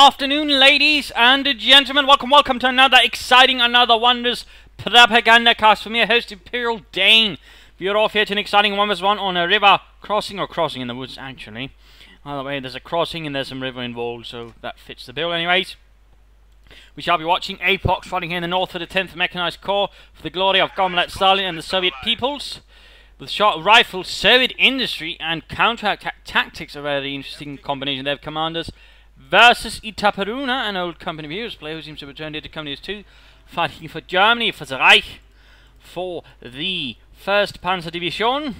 afternoon, ladies and gentlemen. Welcome to another exciting, another wondrous Propagandacast from your host, Imperial Dane. We're off here to an exciting 1v1 on a river crossing in the woods, actually. By the way, there's a crossing and there's some river involved, so that fits the bill anyways. We shall be watching Apox fighting here in the north for the 10th Mechanized Corps for the glory of Comrade Stalin and the Soviet peoples. With short rifle, Soviet industry and counterattack tactics, a very interesting combination there of commanders, versus Itaperuna, an old company of heroes player who seems to have returned here to company 2, fighting for Germany, for the Reich, for the 1st Panther Division.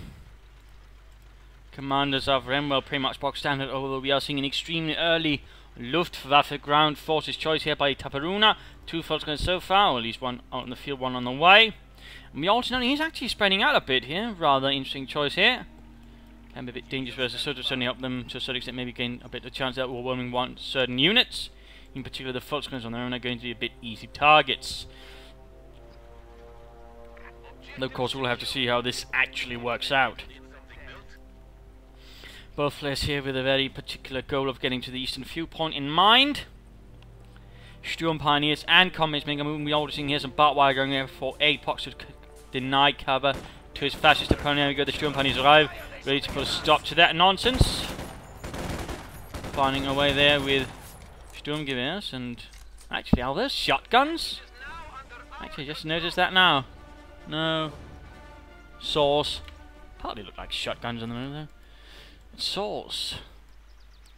Commanders of Remwell pretty much box standard, although we are seeing an extremely early Luftwaffe ground forces choice here by Itaperuna. 2 Volksguns so far, or at least 1 out in the field, 1 on the way. And we also know he's actually spreading out a bit here, rather interesting choice here. Can be a bit dangerous versus sort of certainly help them to a certain extent, maybe gain a bit of chance at overwhelming certain units. In particular, the Volksguns on their own are going to be a bit easy targets. Though, of course, we'll have to see how this actually works out. Both players here with a very particular goal of getting to the eastern viewpoint in mind. Sturm Pioneers and Communists making a move. We already seeing here some barbed wire going there for Apox to deny cover to his fascist opponent. There we go, the Sturm Pioneers arrive, ready to put a stop to that nonsense. Finding a way there with Sturmgewehrs and actually, are those shotguns? Actually, just noticed that now. No. Saws. Partly look like shotguns on the move though. Saws.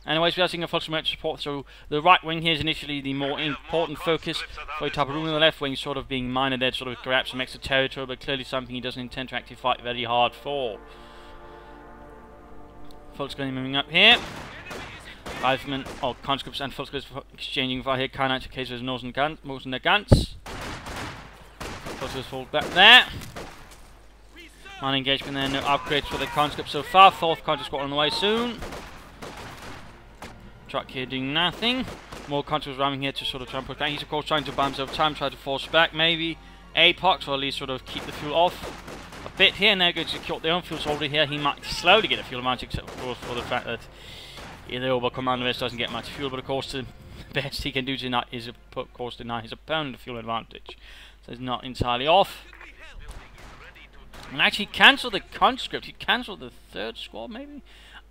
Anyways, we are seeing a Volksguard support, so the right wing here is initially the more important focus for Itaperuna. The left wing sort of being minor there to sort of grab some extra territory, but clearly something he doesn't intend to actually fight very hard for. Volksguard moving up here. Riflemen, or conscripts and Volksguards exchanging fire here. Keiner to case with most in the guns. Volksguards fall back there. Minor engagement there, no upgrades for the conscripts so far. 4th conscript squad on the way soon. Truck here doing nothing. More conscripts running here to sort of try and push back. He's of course trying to buy himself time, try to force back maybe Apox, or at least sort of keep the fuel off a bit here. And they're going to secure their own fuel soldier here. He might slowly get a fuel advantage, except of course for the fact that the Ober Commander doesn't get much fuel, but of course the best he can do is of course deny his opponent a fuel advantage. So it's not entirely off. And actually cancel the conscript. He cancelled the 3rd squad maybe?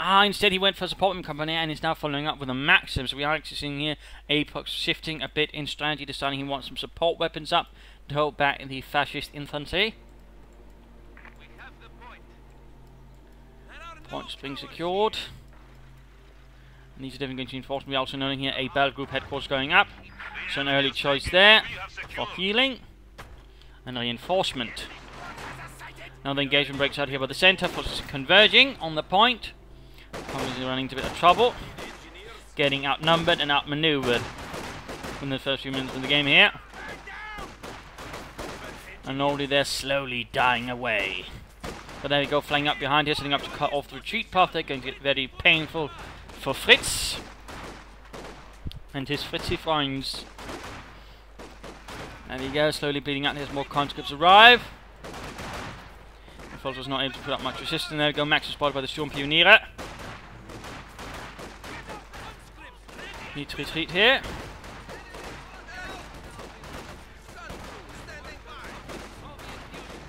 Instead he went for support company and is now following up with a Maxim. So we are actually seeing here Apox shifting a bit in strategy, deciding he wants some support weapons up to hold back the fascist infantry. Points being secured. And these are definitely going to enforce. We are also knowing here a battle group headquarters going up. So an early choice there for healing and reinforcement. Now the engagement breaks out here by the centre, forces converging on the point. Obviously running into a bit of trouble. Getting outnumbered and outmaneuvered in the first few minutes of the game here. And already they're slowly dying away. But there we go, flying up behind here, setting up to cut off the retreat path. They're going to get very painful for Fritz and his Fritzy friends. There we go, slowly bleeding out. There's more conscripts arrive. Was not able to put up much resistance. There we go, Max is spotted by the Sturm Pioniere. Need to retreat here.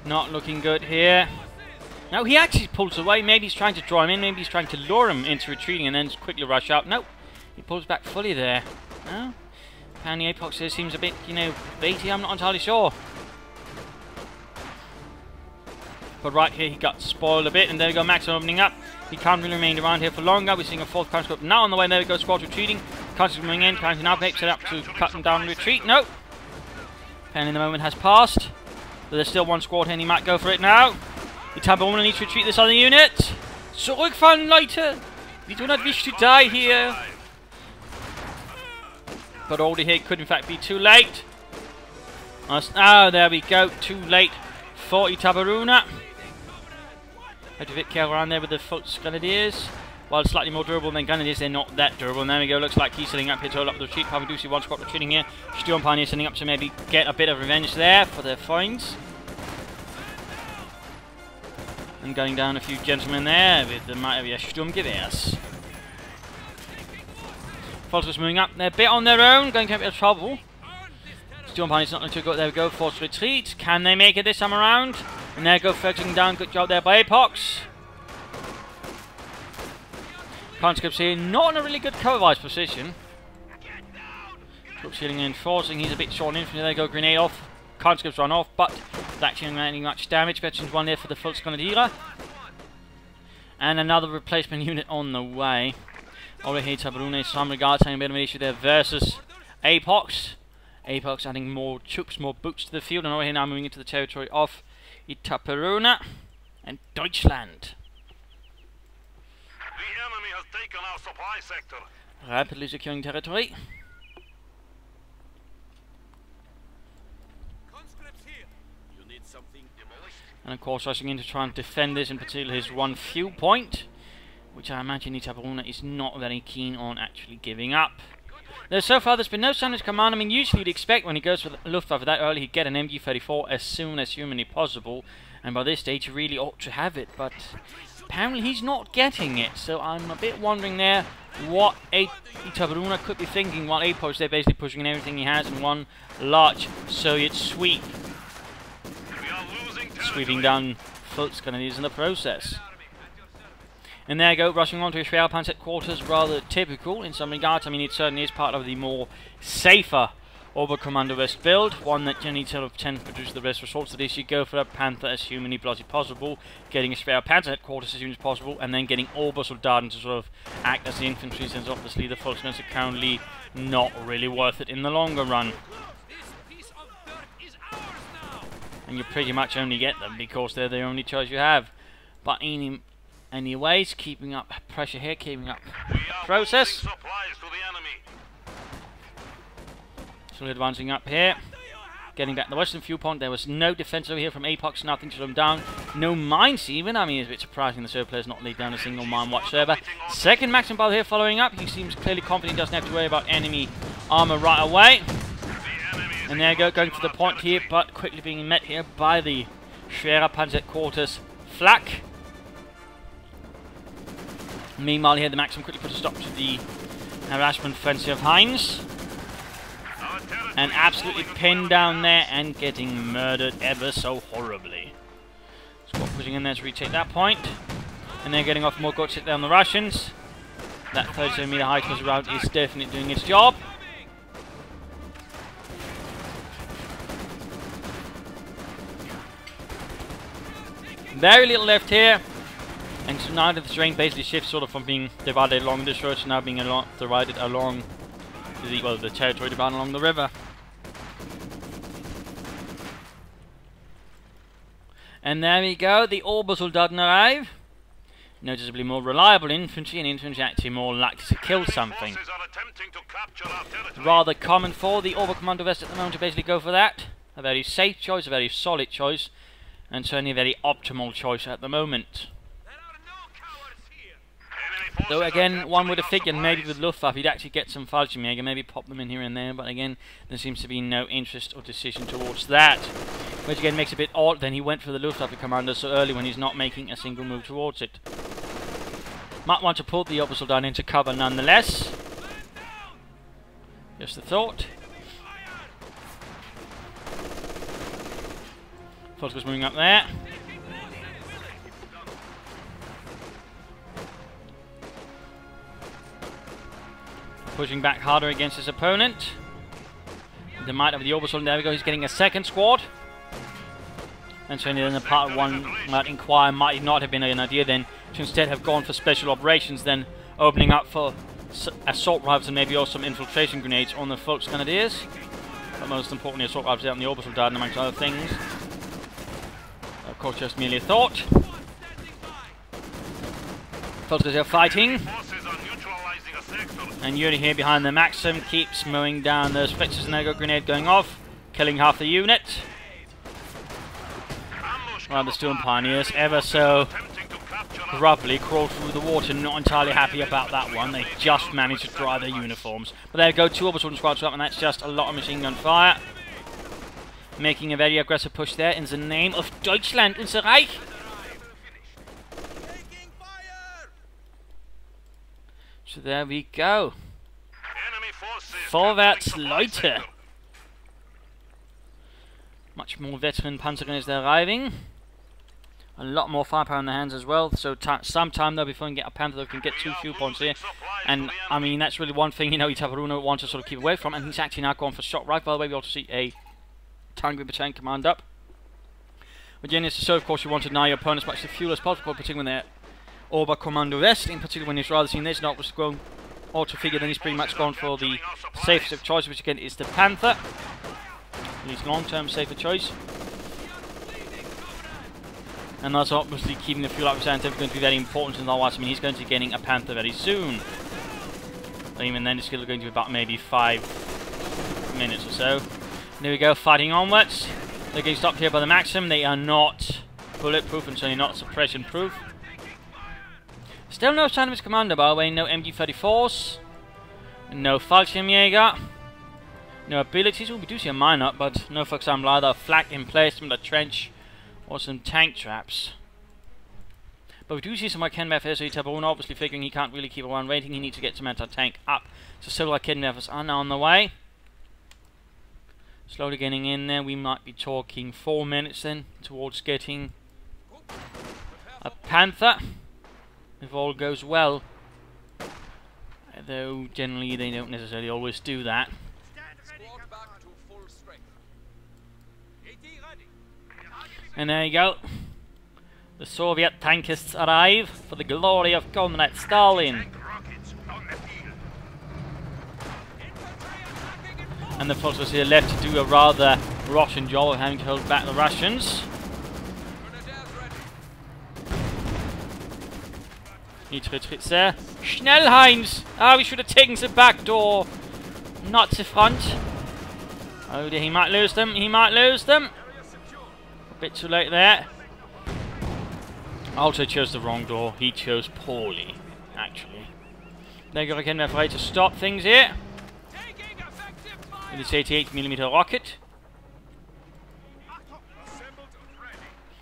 Not looking good here. Now he actually pulls away. Maybe he's trying to draw him in. Maybe he's trying to lure him into retreating and then quickly rush out. Nope. He pulls back fully there. No? Apparently Apox here seems a bit, baity. I'm not entirely sure. But right here he got spoiled a bit, and there we go, Max opening up. He can't really remain around here for longer. We're seeing a 4th conscript now on the way. There we go, squad retreating. Conscript coming in, trying to now set up to cut them down and retreat. Nope. Apparently the moment has passed. But there's still 1 squad here, and he might go for it now. The Itaperuna needs to retreat this other unit. Zurückfahren, Leute! We do not wish to die here. But already here could in fact be too late. Oh, there we go, too late for Itaperuna. Have to be a bit careful around there with the Volksgrenadiers. While slightly more durable than Grenadiers, they're not that durable. And there we go, looks like he's setting up here to hold up the retreat. We do see 1 squad retreating here. Sturm Pioneer setting up to maybe get a bit of revenge there for their finds. And gunning down a few gentlemen there with the might of Sturmgewehrs. Volkswagen's moving up. They're a bit on their own, going to have a bit of trouble. Sturmpanius not too good. There we go. Forced retreat. Can they make it this time around? And there go focusing down. Good job there by Apox. Conscripts here, not in a really good cover-wise position. Troops healing and enforcing. He's a bit short on infantry. There go. Grenade off. Conscripts run off, but it's actually not any much damage. Veterans one there for the Volksgrenadier. And another replacement unit on the way. Over here, Itaperuna, some regard taking a bit of an issue there versus Apox. Apox adding more troops, more boots to the field, and over here now moving into the territory of Itaperuna and Deutschland. The enemy has taken our supply sector. Rapidly securing territory. Conscripts here. You need something demolished? And of course rushing in to try and defend this, in particular his one fuel point, which I imagine Itaperuna is not very keen on actually giving up. Though so far there's been no sign of his command. I mean, usually you'd expect when he goes for the Luftwaffe that early he'd get an MG-34 as soon as humanly possible, and by this stage he really ought to have it, but apparently he's not getting it, so I'm a bit wondering there what Itaperuna could be thinking while Apox they're basically pushing in everything he has in one large Soviet sweep. Sweeping down Volksgrenadiers in the process. And there you go, rushing on to his Schwerpanzer headquarters, rather typical in some regards. I mean, it certainly is part of the more safer Oberkommando West build, one that generally tends to produce the best results. That is, you go for a Panther as humanly bloody possible, getting a Schwerpanzer headquarters as soon as possible, and then getting Obersoldaten to sort of act as the infantry, since obviously the Volksgrenadiers are currently not really worth it in the longer run. And you pretty much only get them because they're the only choice you have. But anyways, keeping up pressure here, keeping up the process. So we're advancing up here, getting back the western viewpoint. There was no defense over here from Apox, nothing to slow them down. No mines even. I mean, it's a bit surprising the server player's not laid down a single mine whatsoever. Second Maxim Battle here following up. He seems clearly confident he doesn't have to worry about enemy armor right away. And there you go, going for the point here, but quickly being met here by the Schwerpanzer headquarters flak. Meanwhile here the Maxim quickly put a stop to the harassment frenzy of Heinz. And absolutely pinned down there and getting murdered ever so horribly. Squad pushing in there to retake that point. And they're getting off more guts hit down the Russians. That 37-meter high close route is definitely doing its job. Very little left here. And so now that the terrain basically shifts sort of from being divided along this road to now being divided along the territory divided along the river. And there we go, the Obersoldaten arrive. Noticeably more reliable infantry, and infantry actually more likely to kill something. Rather common for the Oberkommando West at the moment to basically go for that. A very safe choice, a very solid choice, and certainly a very optimal choice at the moment. Though again, one would have figured maybe with Luftwaffe he'd actually get some Fallschirmjäger, maybe pop them in here and there, but again, there seems to be no interest or decision towards that. Which again makes it a bit odd, then he went for the Luftwaffe commander so early when he's not making a single move towards it. Might want to pull the Obersoldaten into cover nonetheless. Just a thought. Volkswagen's moving up there. Pushing back harder against his opponent. The might of the Obersoldaten, there we go, he's getting a second squad. And so then the part one might inquire, might not have been an idea then to instead have gone for special operations, then opening up for assault rifles and maybe also some infiltration grenades on the Volksgrenadiers. But most importantly, assault rifles out on the Obersoldaten amongst other things. Of course, just merely a thought. Volksgrenadiers are fighting. And Yuri here behind the Maxim keeps mowing down those fletchers, and there go grenade going off, killing half the unit. While the Storm Pioneers ever so roughly crawl through the water, not entirely happy about that one. They just managed to dry their uniforms. But there go, two Obersoldaten squads up, and that's just a lot of machine gun fire. Making a very aggressive push there in the name of Deutschland, unser Reich. So there we go. Vorwärts, Leute! Much more veteran Panther gunners they're arriving. A lot more firepower in their hands as well. So sometime though, before we can get a Panther that can get 2 fuel points here. And I mean, that's really one thing, you know, Itaperuna wants to sort of keep away from. And he's actually now going for shot right. By the way, we also see a tank battalion command up. Again, it's so of course you want to deny your opponent as much fuel as possible, particularly when they're Oberkommando West, in particular when he's rather seen this, not just going auto figure, then he's pretty much gone for the safest of choice, which again is the Panther. His long-term safer choice. And that's obviously keeping the fuel up is going to be very important, and otherwise, I mean, he's going to be getting a Panther very soon. But even then, it's still going to be about maybe 5 minutes or so. There we go, fighting onwards. They're getting stopped here by the Maxim. They are not bulletproof and certainly not suppression proof. Still no sign of his commander, by the way. No MG34s. No Fallschirmjäger. No abilities. Well, we do see a mine up, but no, for example, either a flak emplacement, a trench, or some tank traps. But we do see some Kenwerfer here, so Itaperuna obviously figuring he can't really keep a one rating. He needs to get some anti-tank up. So several Kenwerfers are now on the way. Slowly getting in there. We might be talking 4 minutes then towards getting a Panther, if all goes well. Though generally they don't necessarily always do that. And there you go. The Soviet tankists arrive for the glory of Comrade Stalin. And the forces here left to do a rather rotten job of having to hold back the Russians. Retreats there. Schnell, Heinz! Ah, we should have taken the back door, not the front. Oh dear, he might lose them. He might lose them. A bit too late there. Also chose the wrong door. He chose poorly, actually. They're going to get to stop things here. With this 88mm rocket.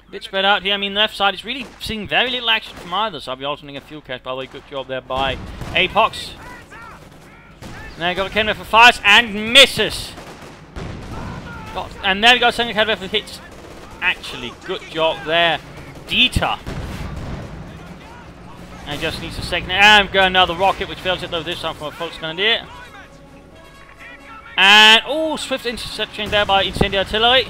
A bit spread out here. I mean, the left side is really seeing very little action from either side. We're also getting a fuel cache, by the way. Good job there by Apox. And there you go, Kenwer for fires and misses. And there we go, second Kenwer for hits. Actually, good job there. Dieter. And just needs a second. And we've got another rocket, which fails it though this time from a Volksgrenadier. And, oh, swift interception there by incendiary artillery.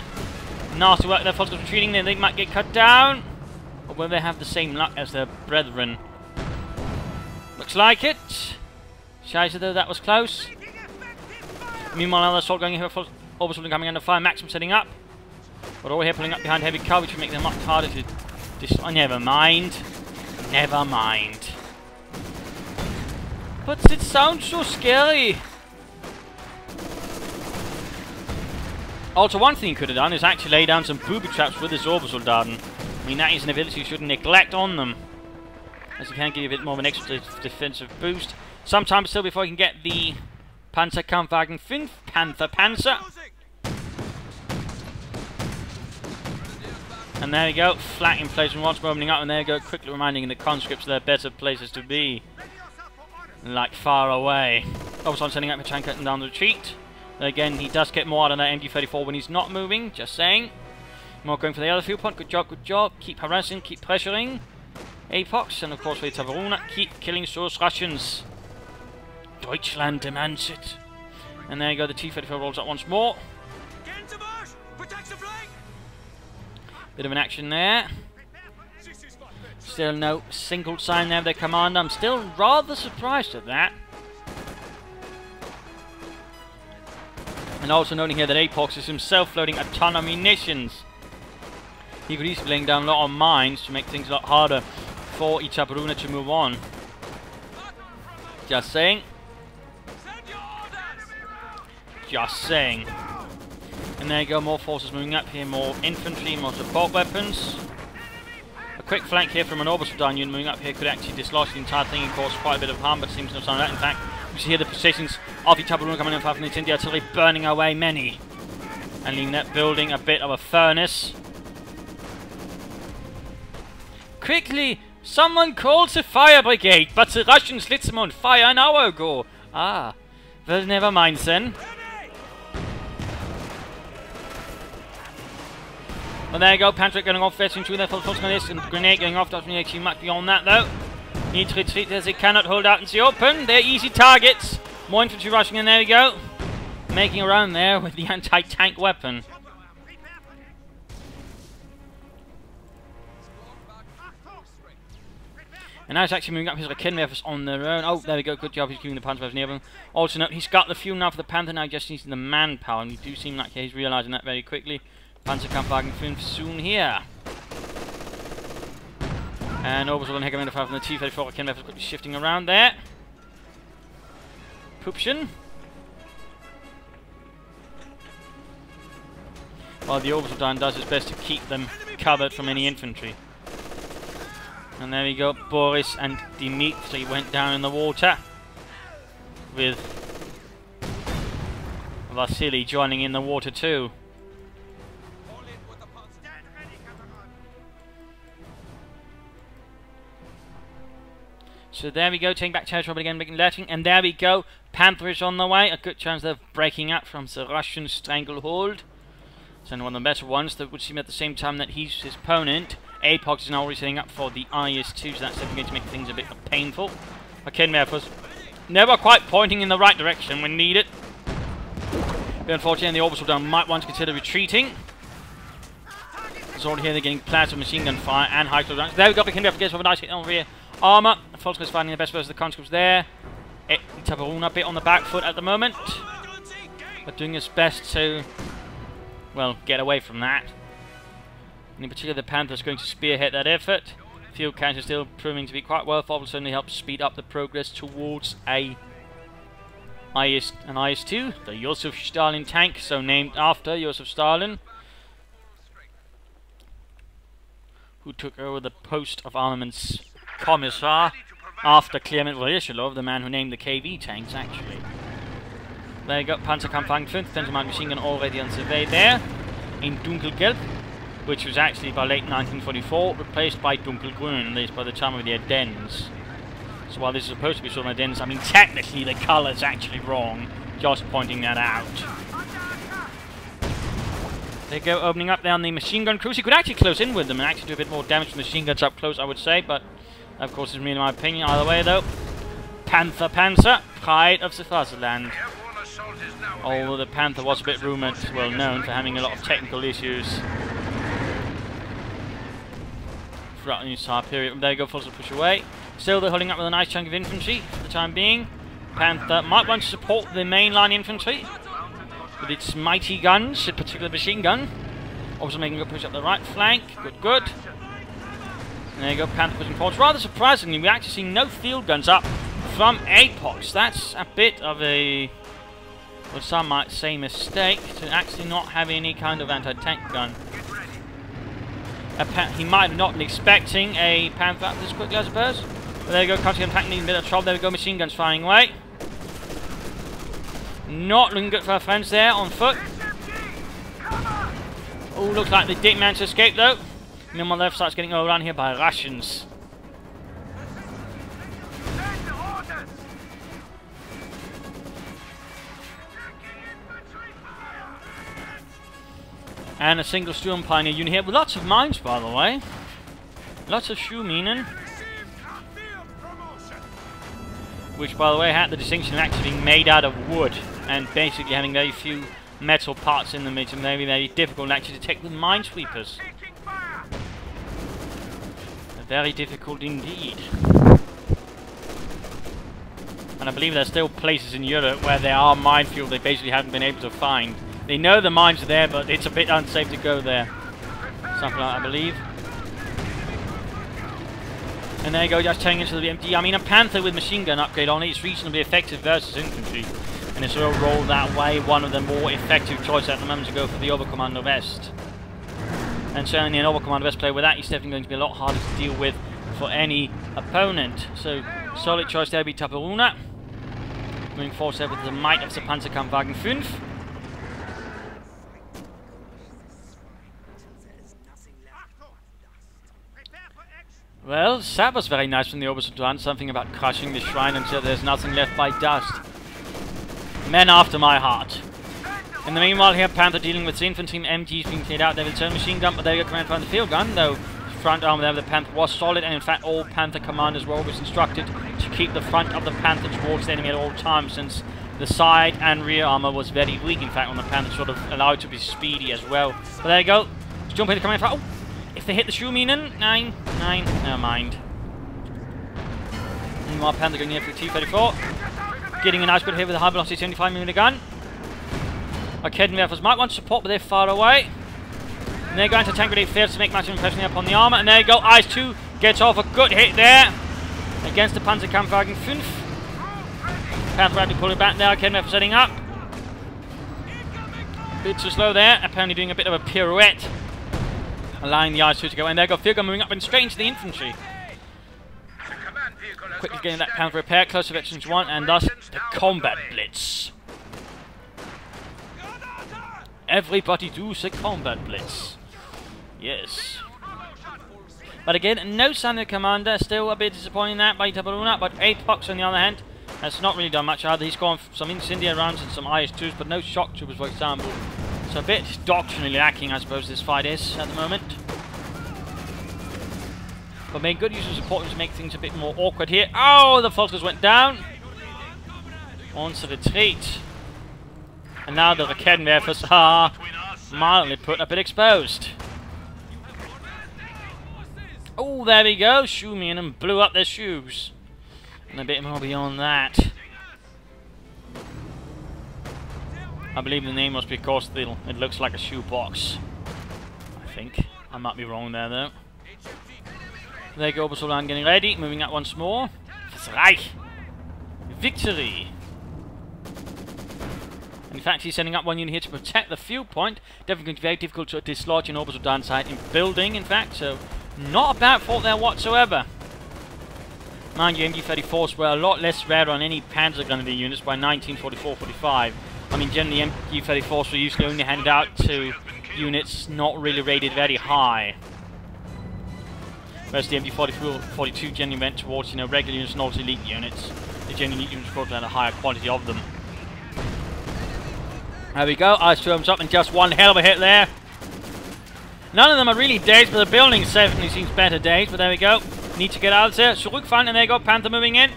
Nasty work there, Volksgrenadier retreating, then they might get cut down. Or will they have the same luck as their brethren? Looks like it. Scheiße though, that was close. Meanwhile, another assault going here, Oversword coming under fire, Maxim setting up. But all here pulling up behind heavy cover, which will make them much harder to destroy. Oh, never mind. Never mind. But it sounds so scary. Also, one thing he could have done is actually lay down some booby traps with his Obersoldaten. I mean, that is an ability you shouldn't neglect on them, as it can give you a bit more of an extra defensive boost. Sometime still before you can get the Panzer Kampfwagen 5 Panther Panzer. And there you go, flat in place and once opening up, and there you go, quickly reminding the conscripts there are better places to be. Like far away. Also, I'm sending out my tank cutting down the retreat. Again, he does get more out of that MG34 when he's not moving, just saying. More going for the other fuel point, good job, good job. Keep harassing, keep pressuring. Apox, and of course for Itaperuna, keep killing those Russians. Deutschland demands it. And there you go, the T-34 rolls up once more. Bit of an action there. Still no single sign there of their commander. I'm still rather surprised at that. And also noting here that Apox is himself loading a ton of munitions. He could easily be laying down a lot of mines to make things a lot harder for Itaperuna to move on. Just saying. Just saying. And there you go, more forces moving up here, more infantry, more support weapons. A quick flank here from an Obersoldaten unit moving up here could actually dislodge the entire thing and cause quite a bit of harm, but seems no sign of that. In fact, we see here the positions of Itaperuna coming in from the incendiary artillery, burning away many. And leaving that building a bit of a furnace. Quickly! Someone calls the fire brigade, but the Russians lit them on fire an hour ago. Ah, Well, never mind then. Well, there you go. Panther going off first into there for the first list, and grenade going off. Doesn't really actually much beyond that though. Need to retreat as they cannot hold out in the open. They're easy targets. More infantry rushing in. There we go. Making around there with the anti-tank weapon. And now he's actually moving up his Raketenwerfers on their own. Oh, there we go. Good job. He's keeping the Panzerwerfers near him. Also note, he's got the fuel now for the Panther. Now he just needs the manpower. And we do seem like he's realising that very quickly. Panzerkampfwagen 5 soon here. And Oberstall and Hegemann from the T-34 Raketenwerfers quickly shifting around there. Pupchen. While the Oberstall does his best to keep them covered from any infantry. And there we go, Boris and Dimitri went down in the water, with Vasily joining in the water too. So there we go, taking back territory, but again making letting, and there we go, Panther is on the way, a good chance of breaking up from the Russian stranglehold. So one of the better ones, that would seem at the same time that he's his opponent. Apox is now already setting up for the IS-2, so that's definitely going to make things a bit painful. Raketenwerfers never quite pointing in the right direction when needed. But unfortunately, the Orbital down might want to consider retreating. It's already here, they're getting plasma machine gun fire and high close rounds. There we go, Raketenwerfer gets over a nice hit on rear armour. Volkswagen's finding the best versus the conscripts there. Itaperuna a bit on the back foot at the moment, but doing his best to, well, get away from that. And in particular, the Panther is going to spearhead that effort. Field cannon still proving to be quite worthwhile, will certainly help speed up the progress towards an IS-2, the Joseph Stalin tank, so named after Joseph Stalin, who took over the post of armaments commissar after Clement Voroshilov, the man who named the KV tanks, actually. There you go, Panzerkampfwagen 5, Panzer machine gun already on survey there, in Dunkelgelb, which was actually by late 1944 replaced by Dunkelgrün, at least by the time of the Ardennes. So while this is supposed to be sort of Ardennes, I mean technically the colour's actually wrong, just pointing that out. They go opening up there on the machine gun crews. He could actually close in with them and actually do a bit more damage to machine guns up close, I would say, but of course it's really my opinion either way though. Panther, pride of the fatherland. Although the Panther was a bit rumoured, well known, for having a lot of technical issues throughout the entire period. There you go, forces push away. Still they're holding up with a nice chunk of infantry for the time being. Panther might want to support the mainline infantry with its mighty guns, in particular machine gun. Also making a push up the right flank. Good. And there you go, Panther pushing forward. Rather surprisingly, we actually see no field guns up from Apox. That's a bit of a, well, some might say mistake, to actually not have any kind of anti-tank gun. He might have not been expecting a Panther up this quickly, I suppose. But there you go, country and tank needing a bit of trouble. There we go, machine guns firing away. Not looking good for our friends there on foot. Oh, looks like they didn't manage to escape though. And on my left side's getting overrun here by Russians. And a single Sturm Pioneer unit here with lots of mines, by the way. Lots of Schuhminen. Which, by the way, had the distinction of actually being made out of wood and basically having very few metal parts in them, making it very difficult to actually detect the minesweepers. Very difficult indeed. And I believe there's still places in Europe where there are minefields they basically haven't been able to find. They know the mines are there, but it's a bit unsafe to go there. Something like that, I believe. And there you go, just turning into the BMD. I mean, a Panther with machine gun upgrade on it is reasonably effective versus infantry. And it's all rolled that way. One of the more effective choices at the moment to go for the Oberkommando West. And certainly an Oberkommando West player with that is definitely going to be a lot harder to deal with for any opponent. So, solid choice there be Itaperuna. Moving forward there with the might of the Panzerkampfwagen 5. Well, that was very nice from the Oberst to do something about crushing the shrine until there's nothing left by dust. Men after my heart. In the meanwhile here, Panther dealing with the infantry, MGs being cleared out there with his own machine gun, but there you go, command from the field gun, though front arm there of the Panther was solid, and in fact all Panther commanders were always instructed to keep the front of the Panther towards the enemy at all times, since the side and rear armor was very weak, in fact, on the Panther, sort of allowed to be speedy as well. But there you go, let's jump into the command front. Oh, if they hit the Schuhminen, 9, never mind. Meanwhile, Panther going here for T-34, getting a nice bit here with the high velocity 75mm gun. Raketenwerfer's Mark 1 support, but they're far away. And they're going to tank grenade fails to make maximum impression upon the armor. And there you go, Ice 2 gets off a good hit there against the Panzerkampfwagen 5. Panther rapidly pulling back there, Raketenwerfer setting up. Bit too slow there, apparently doing a bit of a pirouette, allowing the Ice 2 to go. And there you go, field gun moving up and straight into the infantry. Quickly getting that Panther repair, close to Veterans 1, and thus the combat blitz. Everybody do the combat blitz. Yes. But again, no sign of the commander. Still a bit disappointing that by Itaperuna. But Apox on the other hand has not really done much either. He's gone for some incendiary rounds and some IS-2s, but no shock troopers, for example. So a bit doctrinally lacking, I suppose, this fight is at the moment. But made good use of support to make things a bit more awkward here. Oh, the Volkers went down. On to retreat. And now the Raketenwerfers are mildly put a bit exposed. Oh, there we go. Schuhminen and blew up their shoes. And a bit more beyond that. I believe the name was because it looks like a shoebox. I think. I might be wrong there, though. There you go, Obersoldan getting ready. Moving out once more. Das Reich. Victory. In fact, he's sending up one unit here to protect the fuel point. Definitely going to be very difficult to dislodge an Obersoldan side in building, in fact. So, not a bad fault there whatsoever. Mind you, MG-34s were a lot less rare on any Panzer gunnery units by 1944-45. I mean, generally MG-34s were usually only handed out to units not really rated very high. Whereas the MG-42 generally went towards, regular units and also elite units. The general elite units, of course, had a higher quality of them. There we go, Ice 2 up and just one hell of a hit there. None of them are really dazed, but the building certainly seems better dazed, but there we go. Need to get out there. Zurückfahren, and there you go, Panther moving in.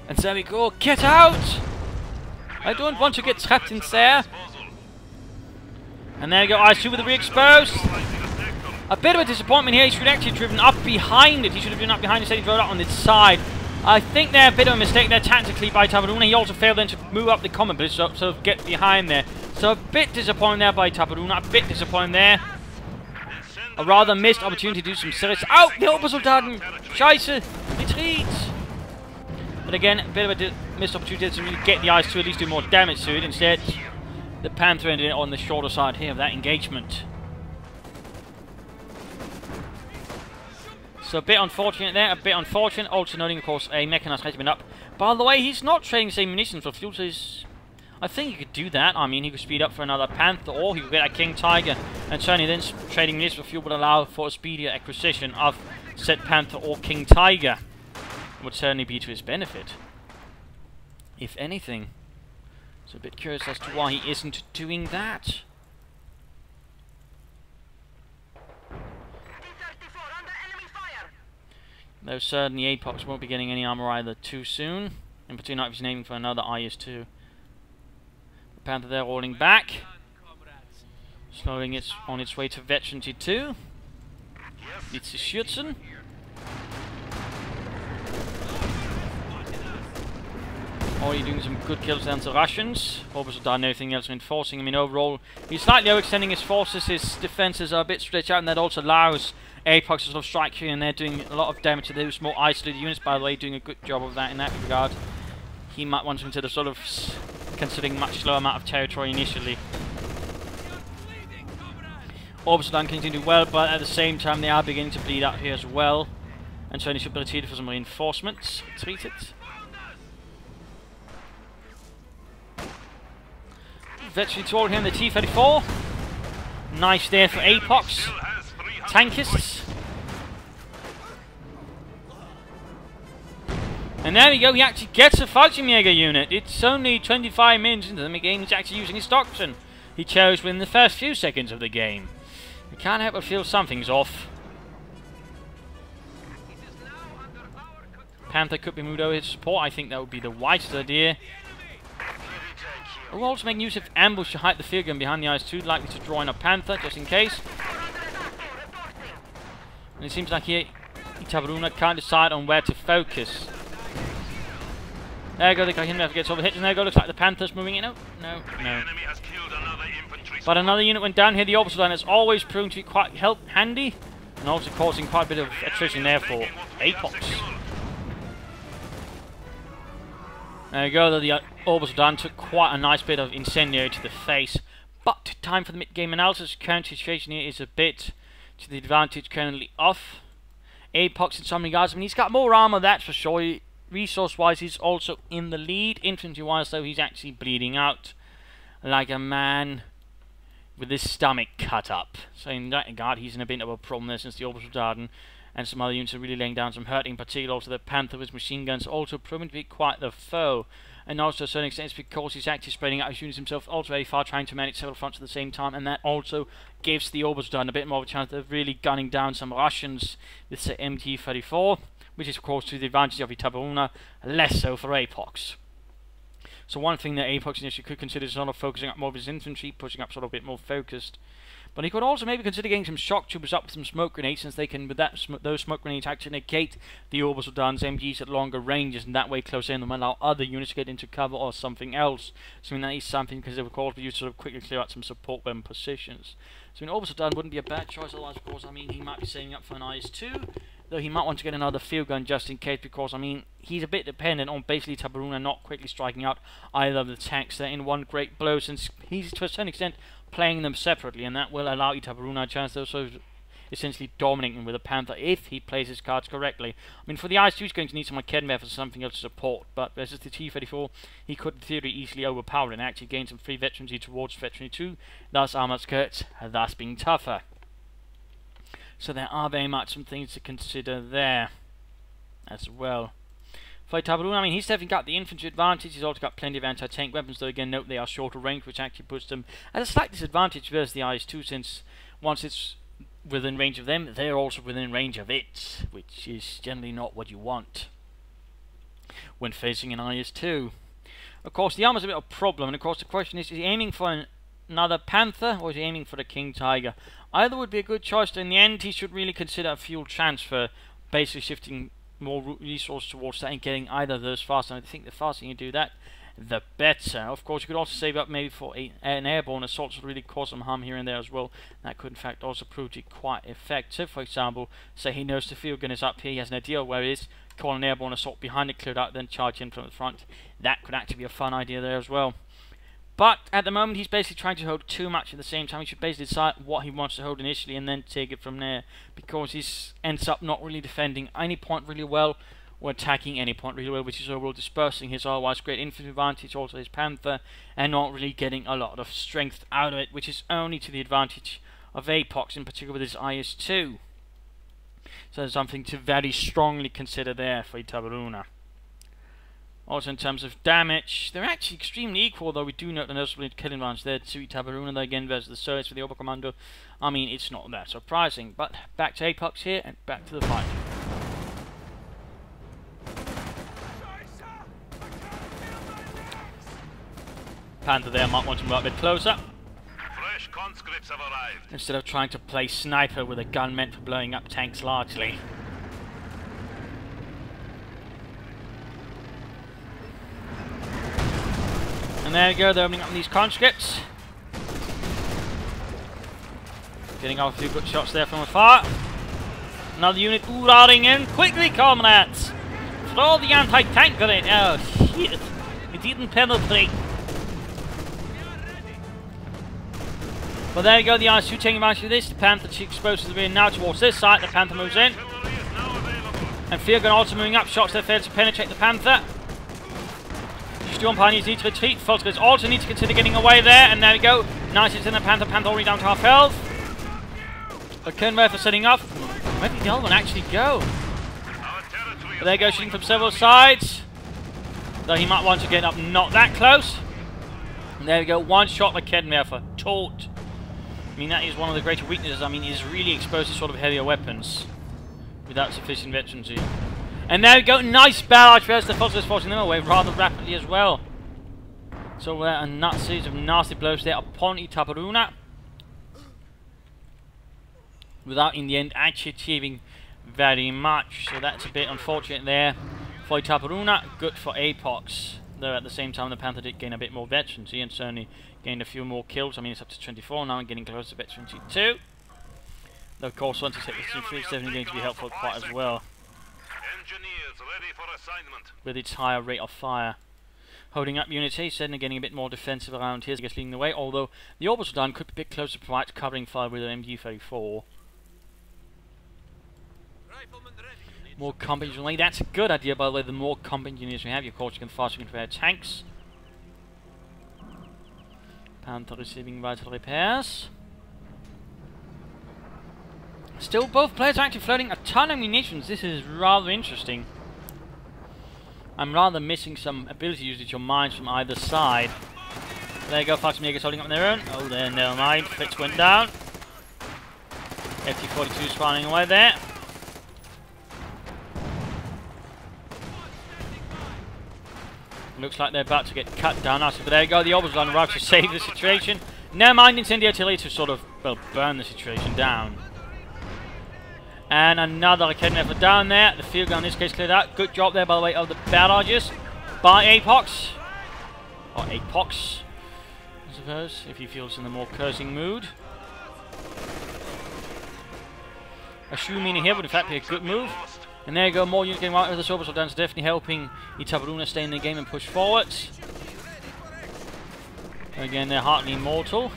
And there we go, get out! I don't want to get trapped in there. And there you go, Ice 2 with the re-exposed. A bit of a disappointment here, he should actually have driven up behind it. He should have driven up behind it instead he drove up on its side. I think they're a bit of a mistake there tactically by Itaperuna. He also failed then to move up the combat blitz, so sort of get behind there. So a bit disappointing there by Itaperuna, a bit disappointing there. A rather missed opportunity to do some serious... Oh, the Obersoldaten! Scheiße! Retreat! But again, a bit of a missed opportunity to really get the Ice to at least do more damage to it. Instead, the Panther ended it on the shorter side here of that engagement. So a bit unfortunate there, a bit unfortunate. Also noting, of course, a mechanized regiment up. By the way, he's not trading the same munitions for fuel, so I think he could do that. I mean, he could speed up for another Panther, or he could get a King Tiger. And certainly then trading munitions for fuel would allow for a speedier acquisition of said Panther or King Tiger. It would certainly be to his benefit, if anything. So a bit curious as to why he isn't doing that. Though certainly Apox won't be getting any armor either too soon. In particular, if he's aiming for another IS-2. The Panther there rolling back. Slowing it on its way to Veteran T2. It's Schützen. Already doing some good kills down to the Russians. Obviously done everything else reinforcing him. I mean, overall, he's slightly overextending his forces. His defenses are a bit stretched out, and that also allows Apox to sort of strike here and there, doing a lot of damage to those more isolated units, by the way, doing a good job of that in that regard. He might want to consider sort of considering much slower amount of territory initially. Obersoldan continue to do well, but at the same time they are beginning to bleed out here as well. And so they should be retreated for some reinforcements. Retreated. Veteran to all here in the T-34. Nice there for Apox. Tankists. And And there we go, he actually gets a Fallschirmjäger unit. It's only 25 minutes into the game, he's actually using his doctrine he chose within the first few seconds of the game. You can't help but feel something's off. Panther could be moved over his support. I think that would be the wisest idea. We're also making use of ambush to hide the field gun behind the IS-2, likely to draw in a Panther, just in case. And it seems like here, Itaperuna can't decide on where to focus. There you go, the Hinwehr gets overhit, and there you go, looks like the Panther's moving in. No. But another unit went down here. The orbital line is always proven to be quite handy, and also causing quite a bit of attrition there for Apox. There you go, though the orbital line took quite a nice bit of incendiary to the face. But time for the mid-game analysis. Current situation here is a bit to the advantage currently off Apox in some regards. I mean, he's got more armor, that's for sure. Resource-wise, he's also in the lead. Infantry-wise, though, he's actually bleeding out like a man with his stomach cut up. So in that regard, he's in a bit of a problem there since the orbital garden and some other units are really laying down some hurting. Particularly also the Panther with machine guns also proven to be quite the foe. And also to a certain extent it's because he's actually spreading out his units himself also very far, trying to manage several fronts at the same time, and that also gives the orbital garden a bit more of a chance of really gunning down some Russians with the MT-34, which is of course to the advantage of Itaperuna, less so for Apox. So one thing that Apox initially could consider is sort of focusing up more of his infantry, pushing up sort of a bit more focused. But he could also maybe consider getting some shock troopers up with some smoke grenades, since they can, with that those smoke grenades, actually negate the orbital guns, MGs at longer ranges, and that way close in them allow other units to get into cover or something else. So I mean, that is something because it would cause you to sort of quickly clear out some support weapon positions. So an orbital gun wouldn't be a bad choice. Otherwise, of course, I mean, he might be saving up for an IS-2. Though he might want to get another field gun just in case, because, I mean, he's a bit dependent on basically Itaperuna not quickly striking out either of the tanks there in one great blow, since he's to a certain extent playing them separately, and that will allow Itaperuna a chance to also essentially dominating him with a Panther if he plays his cards correctly. I mean, for the IS-2 he's going to need some Midgame for something else to support, but versus the T-34 he could in theory easily overpower it and actually gain some free veterancy towards veterancy 2, thus armored skirts, thus being tougher. So there are very much some things to consider there as well. For Itaperuna, I mean, he's definitely got the infantry advantage. He's also got plenty of anti-tank weapons, though again, note they are shorter range, which actually puts them at a slight disadvantage versus the IS-2, since once it's within range of them, they're also within range of it, which is generally not what you want when facing an IS-2. Of course, the armor's a bit of a problem, and of course the question is he aiming for another Panther, or is he aiming for the King Tiger? Either would be a good choice, but in the end he should really consider a fuel transfer, basically shifting more resources towards that and getting either of those faster. And I think the faster you do that, the better. Of course, you could also save up maybe for an airborne assault to really cause some harm here and there as well. That could in fact also prove to be quite effective. For example, say he knows the field gun is up here, he has an idea where it is, call an airborne assault behind it, clear it out, then charge in from the front. That could actually be a fun idea there as well. But at the moment he's basically trying to hold too much at the same time. He should basically decide what he wants to hold initially and then take it from there, because he ends up not really defending any point really well or attacking any point really well, which is overall dispersing his otherwise great infantry advantage, also his Panther, and not really getting a lot of strength out of it, which is only to the advantage of Apox, in particular with his IS-2. So there's something to very strongly consider there for Itaperuna. Also in terms of damage, they're actually extremely equal, though we do note the noticeable killing advantage there to Itaperuna, though again versus the Soviets with the Oberkommando. I mean, it's not that surprising. But back to Apox here, and back to the fight. Panther there might want to move a bit closer. Fresh conscripts have arrived. Instead of trying to play sniper with a gun meant for blowing up tanks largely. And there you go, they're opening up these conscripts. Getting off a few good shots there from afar. Another unit hurrahing in. Quickly, comrades! Throw the anti-tank grenade. Oh, shit. It didn't penetrate. But there you go, the IS-2 taking advantage of this. The Panther exposes the rear now towards this side. The Panther moves in. And field gun also moving up. Shots that fail to penetrate the Panther. Storm Pioneers need to retreat. Falcons also need to consider getting away there. And there we go. Nice hits in the Panther. Panther already down to half health. But Kernwerfer setting up. Where did the other one actually go? But there you go, shooting from several sides. Though he might want to get up not that close. And there we go, one shot Raketenwerfer. Tot. I mean, that is one of the greater weaknesses. I mean, he's really exposed to sort of heavier weapons without sufficient veterancy. And there we go, nice barrage first. The Foster is forcing them away rather rapidly as well. So a series of nasty blows there upon Itaperuna, without in the end actually achieving very much. So that's a bit unfortunate there for Itaperuna. Good for Apox. Though at the same time the Panther did gain a bit more veterancy and certainly gained a few more kills. I mean, it's up to 24 now and getting close to veterancy 2. Though of course once it's hit the 3, it's definitely going to be helpful quite as well. Engineers ready for assignment. With its higher rate of fire. Holding up unity, certainly getting a bit more defensive around here, I guess leading the way, although the orbital gun could be a bit closer to provide covering fire with an MG-34. More combat engineers. That's a good idea, by the way. The more combat engineers we have, of course, you can faster control tanks. Panther receiving vital repairs. Still, both players are actually floating a ton of munitions. This is rather interesting. I'm rather missing some ability usage or mines from either side. There you go, Foxmegas holding up on their own. Oh, there, never mind. Fritz went down. FT-42 spawning away there. Looks like they're about to get cut down. But there you go, the orbital gun arrives to save the situation. Never mind, incendiary artillery to sort of, well, burn the situation down. And another Raketenwerfer down there. The field gun in this case cleared out. Good job there, by the way, of the barrages by Apox. Or Apox, I suppose, if he feels in the more cursing mood. A shoe meaning here would in fact be a good move. And there you go, more units getting right with the orbital guns, definitely helping Itaperuna stay in the game and push forwards. Again, they're hardly immortal.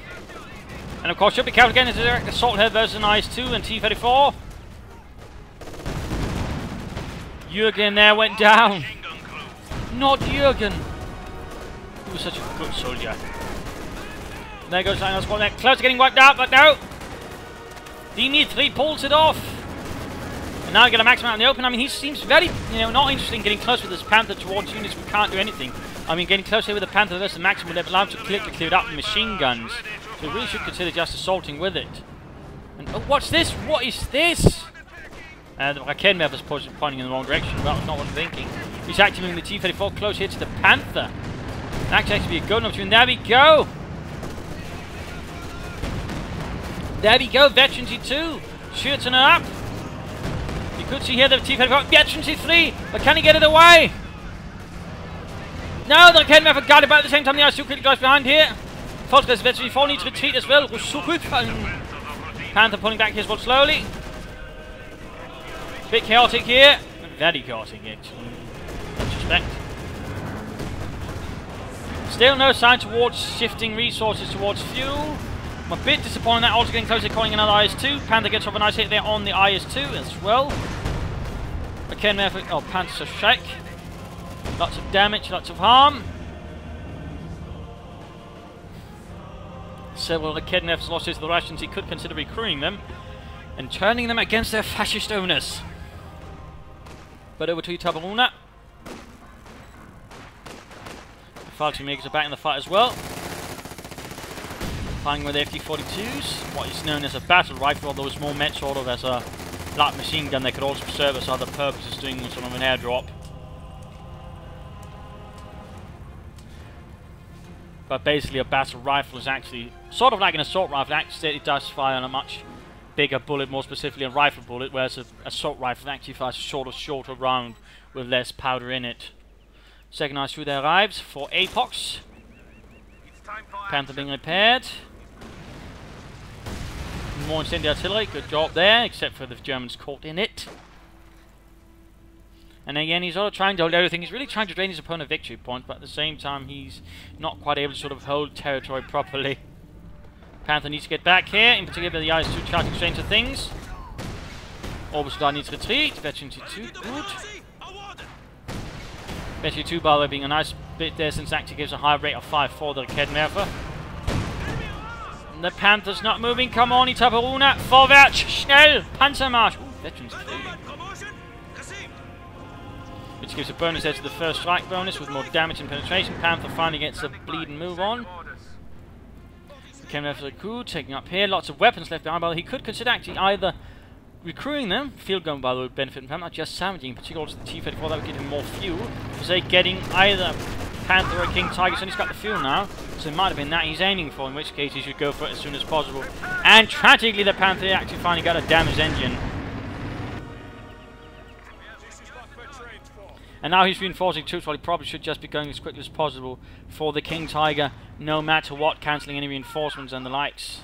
And of course, should be careful again, it's a direct assault here versus an IS-2 and T-34. Jürgen there went down. Not Jürgen. He was such a good soldier. And there goes Dino's spot there. Close to getting wiped out, but no. D-3 pulls it off. And now we get a maximum out in the open. I mean, he seems very, not interested in getting close with this Panther towards units we can't do anything. I mean, getting close here with the Panther versus the maximum would allow him to clear it up with machine guns. So we really should consider just assaulting with it. And oh, what's this? What is this? The Raketenwerfer's pointing in the wrong direction. That was not what I'm thinking. He's activating the T-34 close here to the Panther. That could actually be a good opportunity. There we go! There we go, Veterancy 2. Shooting it up. You could see here the T-34. Veterancy 3. But can he get it away? No, the Raketenwerfer got it, but at the same time the IS-2 quickly drives behind here. Volksgreis Veterancy 4 needs to retreat as well. Panther pulling back here as well slowly. Bit chaotic here. Very chaotic, actually. I suspect. Still no sign towards shifting resources towards fuel. I'm a bit disappointed that also getting closer, calling another IS-2. Panther gets off a nice hit there on the IS-2 as well. Raketenwerfer, oh, Panther's a shake. Lots of damage, lots of harm. Several Raketenwerfer's losses to the Russians. He could consider recruiting them and turning them against their fascist owners. But over to Itaperuna. The Falchimegas are back in the fight as well. Fighting with FT-42s. What is known as a battle rifle, although it's more meant sort of as a light machine gun. They could also serve as other purposes, doing sort of an airdrop. But basically a battle rifle is actually sort of like an assault rifle. Actually, it does fire on a much bigger bullet, more specifically a rifle bullet, whereas an assault rifle actually fires a shorter round with less powder in it. Second IS-2 there arrives for Apox. Panther being repaired. More incendiary artillery, good job there, except for the Germans caught in it. And again, he's sort of trying to hold everything. He's really trying to drain his opponent victory points, but at the same time, he's not quite able to sort of hold territory properly. Panther needs to get back here, in particular the IS-2 charging straight into things. Orbital Guard needs to retreat. Veterancy 2, good. Veterancy 2, by the way, being a nice bit there, since it actually gives a high rate of fire for the Raketenwerfer. The Panther's not moving. Come on, Itaperuna. Vorwärts, schnell, Panzermarsch. Ooh, Veterancy 3. which gives a bonus there to the first strike bonus with more damage and penetration. Panther finally gets a bleed and move on. Came there for the coup, taking up here. Lots of weapons left behind, but he could consider actually either recruiting them. Field gun, by the way, would benefit from that, not just salvaging, particularly to the T-34, that would give him more fuel. So getting either Panther or King Tiger, so he's got the fuel now, so it might have been that he's aiming for, in which case he should go for it as soon as possible. And tragically, the Panther actually finally got a damaged engine. And now he's reinforcing troops, while he probably should just be going as quickly as possible for the King Tiger, no matter what, cancelling any reinforcements and the likes.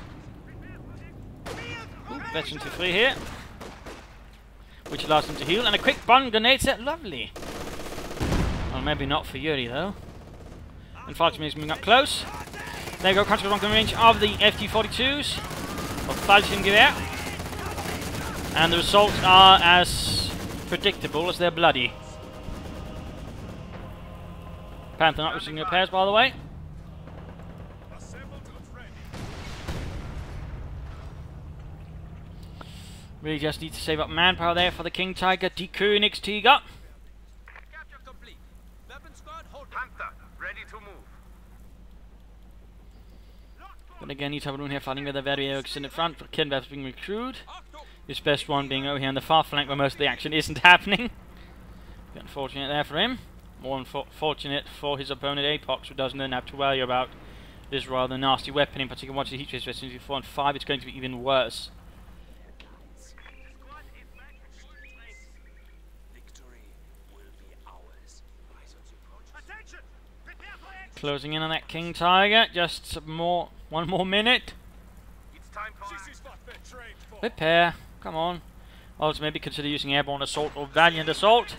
Veteran to 3 here, which allows him to heal, and a quick bomb grenade set, lovely. Well, maybe not for Yuri though. And Falcon is moving up close. There you go, crunch along the range of the FT-42s, or Falcon Gewehr. And the results are as predictable as they're bloody. Panther not receiving repairs, by the way. Really just need to save up manpower there for the King Tiger, die Königstiger. Panther, ready to move. But again, Itaperuna here fighting with a very extended front, for Kinvef's being recruited. His best one being over here on the far flank where most of the action isn't happening. Unfortunate there for him. More unfortunate for his opponent Apox, who doesn't then have to worry about this rather nasty weapon, in particular once the heat trace versions 4 and 5, it's going to be even worse. Closing in on that King Tiger, just one more minute. Repair, come on. Also maybe consider using airborne assault or valiant assault.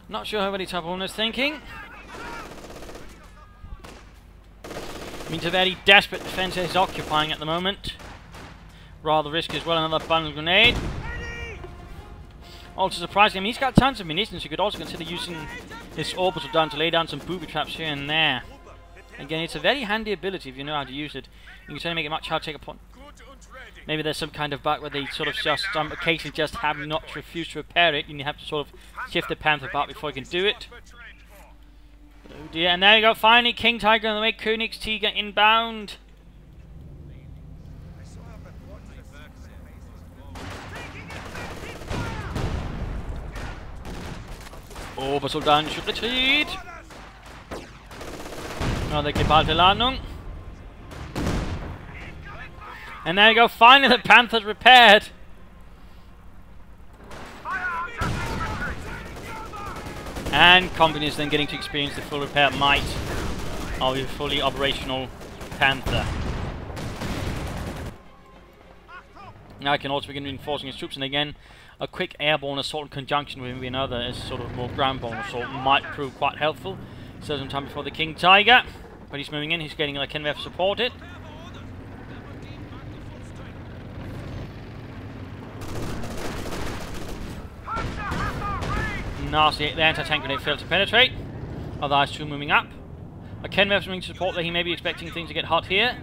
Not sure how many Itaperuna is thinking. Means a very desperate defense he's occupying at the moment. Rather risky as well, another bundle grenade. Also surprising, I mean, he's got tons of munitions. You could also consider using his orbital gun to lay down some booby traps here and there. Again, it's a very handy ability if you know how to use it. You can certainly make it much harder to take a point. Maybe there's some kind of bug where they sort of just occasionally just have not refused to repair it, and you have to sort of shift the Panther back before you can do it. Oh dear, and there you go, finally King Tiger on the way, Königstiger inbound. Orbital gun should retreat. Another geballte Landung. And there you go, finally the Panther's repaired. And Company is then getting to experience the full repair might of a fully operational Panther. Now I can also begin reinforcing his troops, and again, a quick airborne assault in conjunction with maybe another as sort of more groundborne assault might prove quite helpful. So some time before the King Tiger, but he's moving in, he's getting like Kinvef supported. Nasty, the anti-tank grenade failed to penetrate. Other IS-2 moving up. A Kinvef's moving to support that he may be expecting things to get hot here,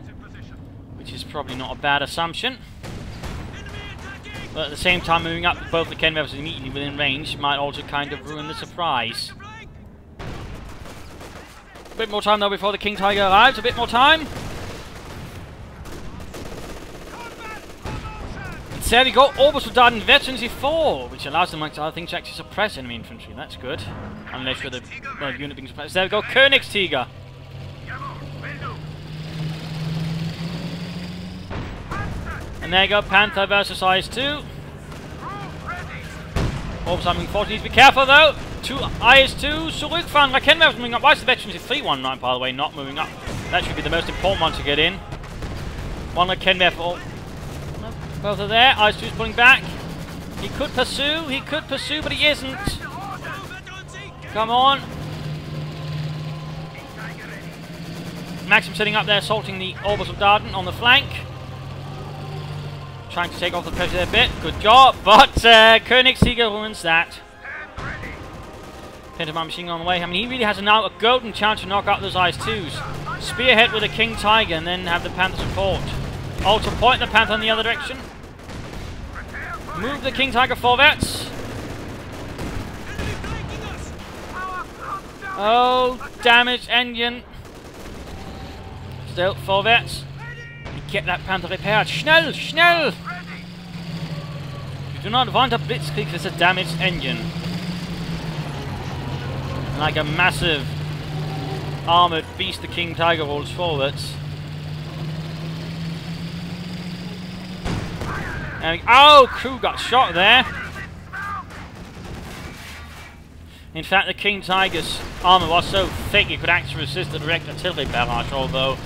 which is probably not a bad assumption. But at the same time, moving up both the Kinvefs immediately within range might also kind of ruin the surprise. A bit more time though before the King Tiger arrives, a bit more time. There we go, orbital dart in Veterans 4, which allows them, amongst other things, to actually suppress enemy infantry. That's good. Unless you're the unit being suppressed. There we go, Königstiger. And there you go, Panther versus IS-2. Orbital moving forward, needs to be careful though. Two IS-2, zurückfahren. Rakenwerf moving up. Why is the Veterans 3 one, by the way, not moving up? That should be the most important one to get in. One Rakenwerf. Both are there. IS-2 is pulling back. He could pursue, but he isn't. Come on. Maxim sitting up there, assaulting the orbital Dardan on the flank. Trying to take off the pressure there a bit. Good job, but Königstiger ruins that. Pentaman machine gun on the way. I mean, he really has now a golden chance to knock out those IS-2s. Spearhead with a King Tiger and then have the Panther support. Also point the Panther in the other direction. Move the King Tiger forwards. Oh, damaged engine. Still forwards. Get that Panther repaired. Schnell, schnell! You do not want a blitzkrieg with a damaged engine. Like a massive armoured beast, the King Tiger rolls forwards. Oh, crew got shot there. In fact, the King Tiger's armour was so thick it could actually resist the direct artillery barrage, although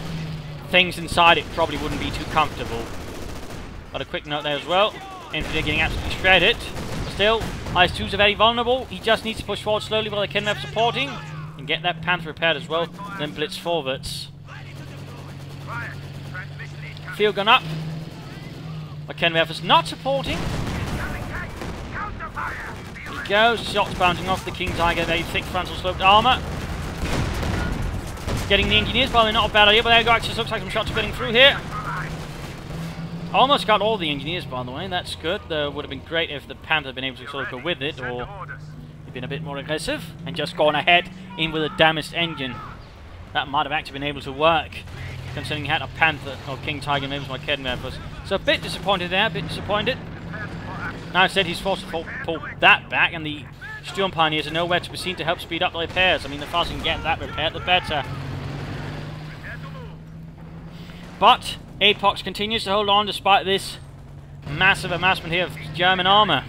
things inside it probably wouldn't be too comfortable. Got a quick note there as well. Infantry getting absolutely shredded. Still, IS-2s are very vulnerable. He just needs to push forward slowly while the Kenmap supporting and get that Panther repaired as well, then blitz forwards. Field gun up. Kenmap is not supporting. He goes, shots bouncing off the King Tiger, very thick frontal sloped armour. Getting the engineers, probably not a bad idea, but there you go, actually looks like some shots are getting through here. Almost got all the engineers, by the way, that's good. Though it would have been great if the Panther had been able to sort of go with it, or he'd been a bit more aggressive, and just gone ahead in with a damaged engine. That might have actually been able to work, considering he had a Panther, or King Tiger, maybe it was my Kenmap. So a bit disappointed there, a bit disappointed. Now instead he's forced to pull that back, and the Sturm Pioneers are nowhere to be seen to help speed up the repairs. I mean, the faster you can get that repaired, the better. But Apox continues to hold on despite this massive amassment here of German armour.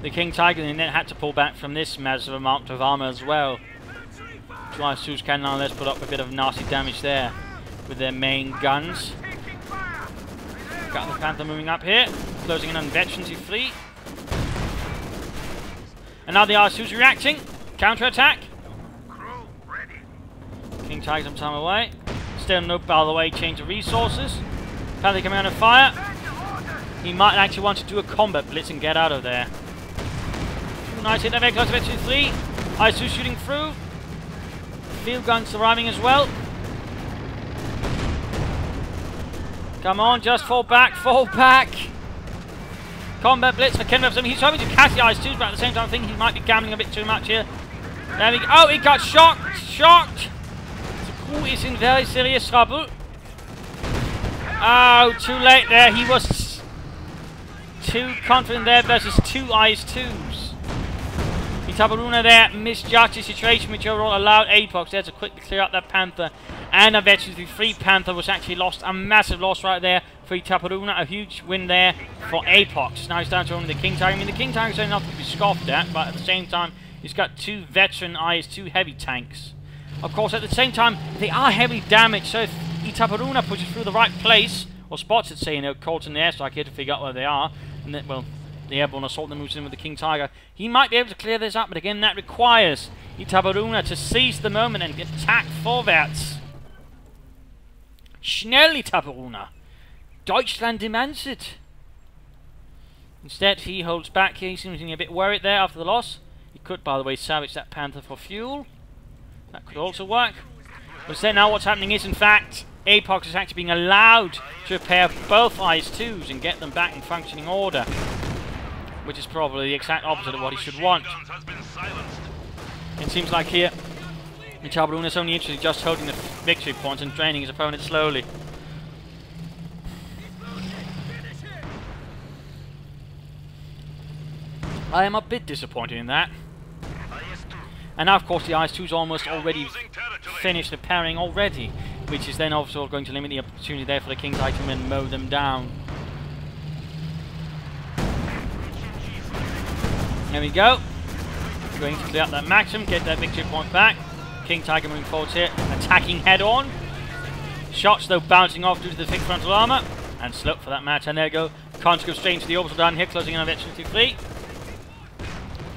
The King Tiger then had to pull back from this massive amount of armour as well. IS-2s can nonetheless put up a bit of nasty damage there with their main guns. Got the Panther moving up here, closing in on veterans who flee. And now the IS-2s reacting. Counterattack. King Tiger some time away. Still no, by the way, change of resources. Panther coming under fire. He might actually want to do a combat blitz and get out of there. Nice hit there, very close to veterans who flee. IS-2 shooting through. Field guns arriving as well. Come on, just fall back, fall back. Combat blitz for Kenmap. He's hoping to catch the IS-2s, but at the same time I think he might be gambling a bit too much here. There we go. Oh, he got shocked! Shocked! The crew is in very serious trouble. Oh, too late there. He was too confident there versus two IS-2s. Itaperuna there misjudged the situation, which overall allowed Apox there to quickly clear up that Panther. And eventually the free Panther was actually lost. A massive loss right there for Itaperuna. A huge win there for Apox. Now he's down to only the King Tiger. I mean, the King Tiger is not to be scoffed at, but at the same time, he's got two veteran IS-2 heavy tanks. Of course, at the same time, they are heavily damaged, so if Itaperuna pushes through the right place, or spots it, say, caught in the airstrike here to figure out where they are, and then, well, the airborne assault then moves in with the King Tiger, he might be able to clear this up, but again, that requires Itaperuna to seize the moment and attack forwards. Schnell, Itaperuna! Deutschland demands it! Instead, he holds back here. He seems a bit worried there after the loss. He could, by the way, salvage that Panther for fuel. That could also work. But instead, now what's happening is, in fact, Apox is actually being allowed to repair both IS-2s and get them back in functioning order. Which is probably the exact opposite of what he should want. It seems like here, Itaperuna is only interested in just holding the victory points and draining his opponent slowly. I am a bit disappointed in that. And now, of course, the IS-2's almost already finished repairing already, which is then also going to limit the opportunity there for the King Tiger and mow them down. There we go. We're going to clear up that Maxim, get that victory point back. King Tiger moving forward here, attacking head-on. Shots, though, bouncing off due to the thick frontal armour. And slope for that match. And there we go. Can't go straight into the orbital down here, closing in on veteran 2-3.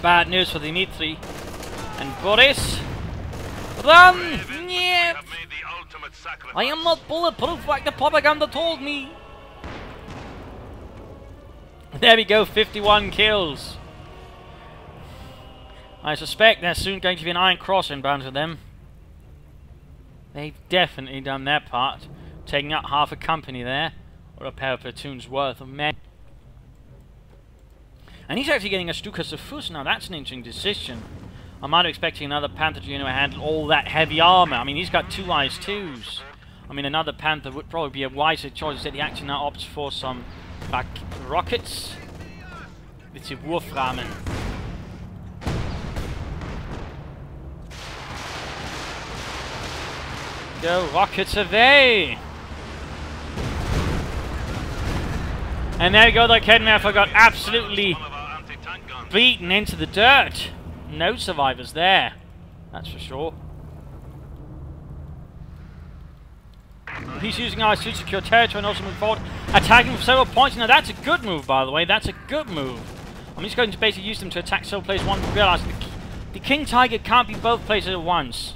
Bad news for Dimitri and Boris. Run! Нет! I am not bulletproof like the propaganda told me. There we go, 51 kills. I suspect there's soon going to be an Iron Cross inbound to them. They've definitely done their part, taking out half a company there, or a pair of platoons worth of men. And he's actually getting a Stukas of Fus. Now that's an interesting decision. I might have expecting another Panther to, you know, handle all that heavy armor. I mean, he's got 2 IS-2s. I mean, another Panther would probably be a wiser choice. Instead, he actually now opts for some back rockets. It's a Wurfrahmen. Go rockets away! And there you go, the Kenmerfer got absolutely beaten into the dirt. No survivors there, that's for sure. He's using IS-2 to secure territory and also move forward, attacking from several points. Now that's a good move, by the way, that's a good move. I'm just going to basically use them to attack several places. One, realizing the King Tiger can't be both places at once.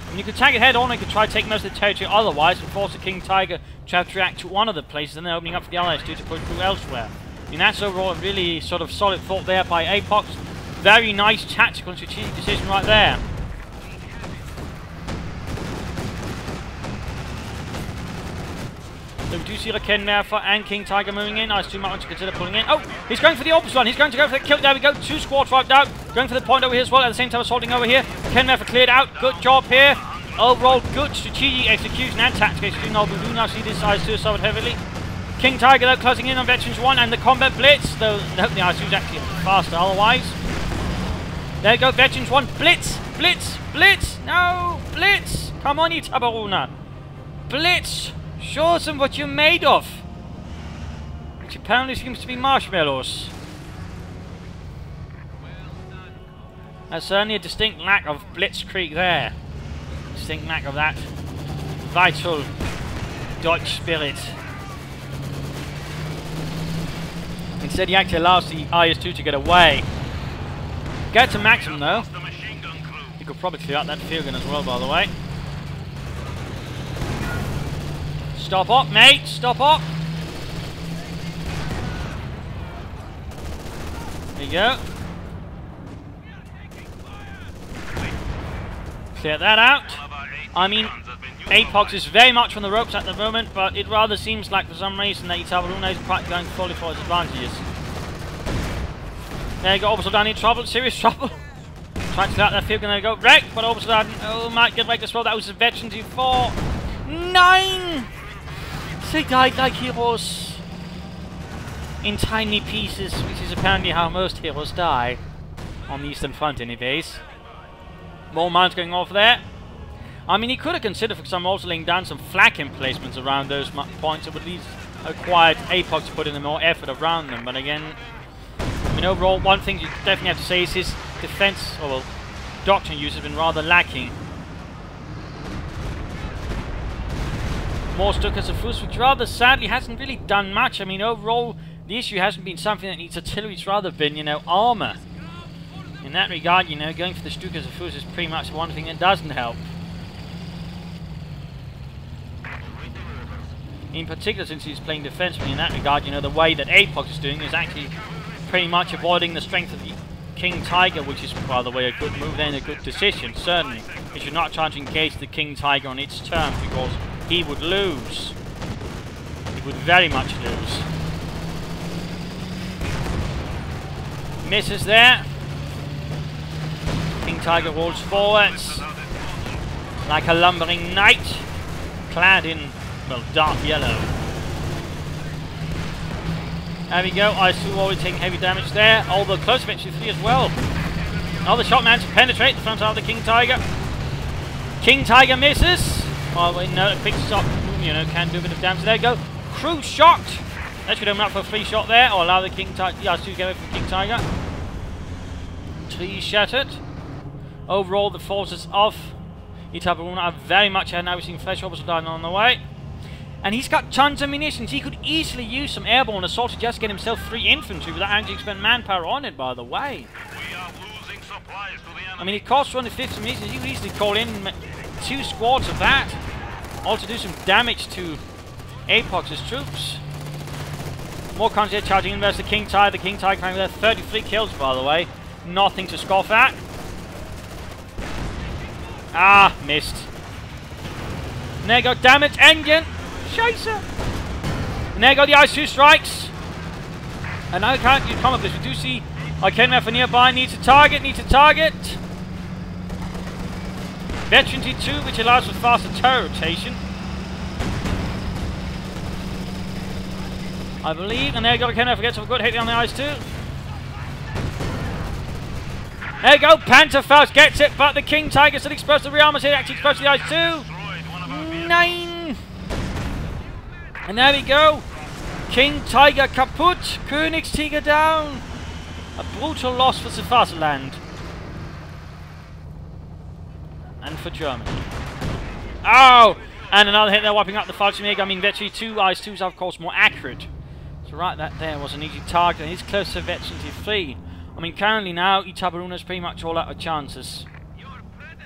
I mean, you could attack it head on, or you could try to take most of the territory otherwise and force the King Tiger to have to react to one of the places and then opening up for the allies to push through elsewhere. I mean, that's overall a really sort of solid thought there by Apox. Very nice tactical and strategic decision right there. So we do see the Kenmerfer and King Tiger moving in. IS-2 might want to consider pulling in. Oh, he's going for the opposite one. He's going to go for the kill. There we go. 2 squads wiped out. Going for the point over here as well. At the same time assaulting over here. Kenmerfer cleared out. Good job here. Overall, good strategic execution and tactical execution. We do now see this IS-2 suffered heavily. King Tiger though closing in on Veterans 1 and the combat blitz. Though I hope the IS-2 is actually faster otherwise. There you go. Veterans 1. Blitz. Blitz. Blitz. No. Blitz. Come on, Itaperuna. Blitz. Show them what you're made of. Which apparently seems to be marshmallows. There's certainly a distinct lack of blitzkrieg there. Distinct lack of that vital Deutsch spirit. Instead he actually allows the IS-2 to get away. Get to maximum though. He could probably clear out that field gun as well, by the way. Stop up, mate! Stop up! There you go. Clear that out. I mean, Apox is very much on the ropes at the moment, but it rather seems like for some reason that Itaperuna is quite going fully for his advantages. There you go, Orbital down in trouble, serious trouble. Trying to clear out that field, and there you go, wreck, but Orbital down, might get wrecked as well. That was a veteran to 4. 9! They died like heroes in tiny pieces, which is apparently how most heroes die on the Eastern Front anyways. More mines going off there. I mean, he could have considered, for example, also laying down some flak emplacements around those points that would at least require Apox to put in more effort around them. But again, I mean, overall, one thing you definitely have to say is his defense, or well, doctrine use has been rather lacking. More Stukas of Fus, which rather sadly hasn't really done much. I mean, overall, the issue hasn't been something that needs artillery, it's rather been, you know, armor. In that regard, you know, going for the Stukas of Fus is pretty much one thing that doesn't help. In particular, since he's playing defensively in that regard, you know, the way that Apox is doing is actually pretty much avoiding the strength of the King Tiger, which is, by the way, a good move and a good decision, certainly. He should not try to engage the King Tiger on its terms, because he would lose. He would very much lose. Misses there. King Tiger rolls forwards like a lumbering knight, clad in, well, dark yellow. There we go. IS-2 already taking heavy damage there, although close eventually 3 as well. Another shot man to penetrate the front of the King Tiger. King Tiger misses. Oh, wait, no, a quick stop, you know, can do a bit of damage. There you go. Crew shocked. That should open up for a free shot there, or allow the King Tiger, yeah, to get away from the King Tiger. Tree shattered. Overall, the forces of Itaperuna are very much ahead now. We've seen Flesh Orbital dying on the way. And he's got tons of munitions. He could easily use some airborne assault to just get himself 3 infantry without having to expend manpower on it, by the way. We are losing supplies to the enemy. I mean, it costs 250 munitions. He could easily call in 2 squads of that. Also do some damage to Apox's troops. More counterattack charging in versus the King Tiger. The King Tiger coming with 33 kills, by the way. Nothing to scoff at. Ah, missed. And there you go, damage engine. Scheiße. And there you go, the IS-2 strikes. And now we can't use combat blitz. We do see Ikenev nearby. Needs to target. Veteran T2, which allows for faster turret rotation. I believe. And there you go. Ikenev gets a good hit on the ice too. There you go. Panther first gets it, but the King Tiger still exposed to the rearmors here. Actually exposed to the ice too. 9. And there we go. King Tiger kaput. Königstiger down. A brutal loss for Svasaland. And for Germany. Oh! And another hit there, wiping out the Fallschirmjäger. I mean, Veteran 2 ice 2s are, of course, more accurate. So right, that there was an easy target. He's close to Veteran 3. I mean, currently now, Itaperuna is pretty much all out of chances.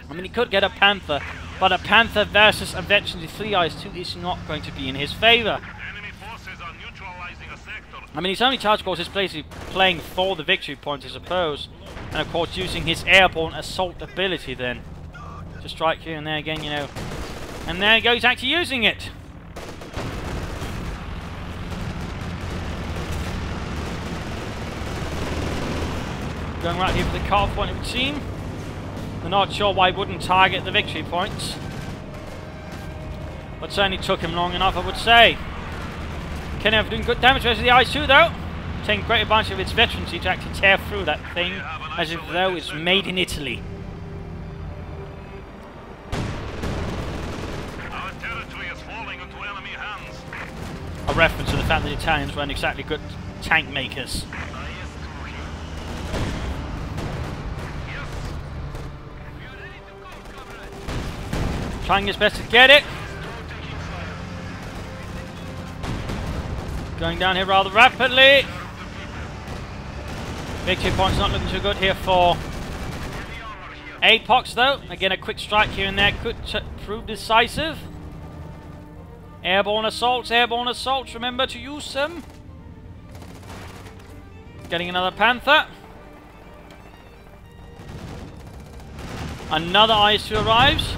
I mean, he could get a Panther, but a Panther versus a Veteran 3 ice 2 is not going to be in his favour. I mean, his only charge, of course, is basically playing for the victory point, I suppose. And, of course, using his airborne assault ability then. To strike here and there again, you know. And there he goes, he's actually using it. Going right here for the cut-off point, it would seem. We're not sure why he wouldn't target the victory points. But certainly took him long enough, I would say. Ikenev doing good damage versus the ice too, though. Taking great advantage of its veterancy to actually tear through that thing as if though it's made in Italy. Our territory is falling into enemy hands. A reference to the fact that the Italians weren't exactly good tank makers. Trying his best to get it. Going down here rather rapidly. Victory point's not looking too good here for Apox though. Again, a quick strike here and there could prove decisive. Airborne assaults, remember to use them. Getting another Panther. Another IS-2 arrives.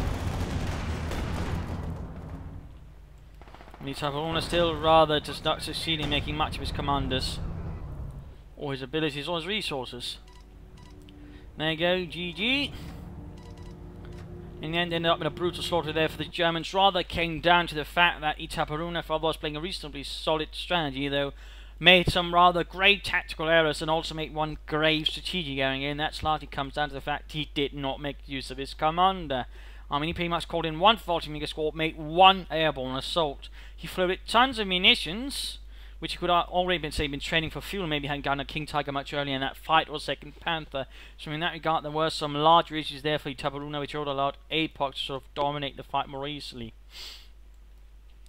Itaperuna still rather does not succeed in making much of his commanders, or his abilities, or his resources. There you go, GG. In the end, ended up in a brutal slaughter there for the Germans. Rather came down to the fact that Itaperuna, for others playing a reasonably solid strategy, though, made some rather grave tactical errors and also made one grave strategic error. And that largely comes down to the fact he did not make use of his commander. I mean, he pretty much called in one Fallschirmjäger squad, made one airborne assault. He flew with tons of munitions, which he could have already been training for fuel. Maybe hadn't gotten a King Tiger much earlier in that fight or second Panther. So in that regard, there were some larger issues there for Itaperuna, which would allowed Apox to sort of dominate the fight more easily.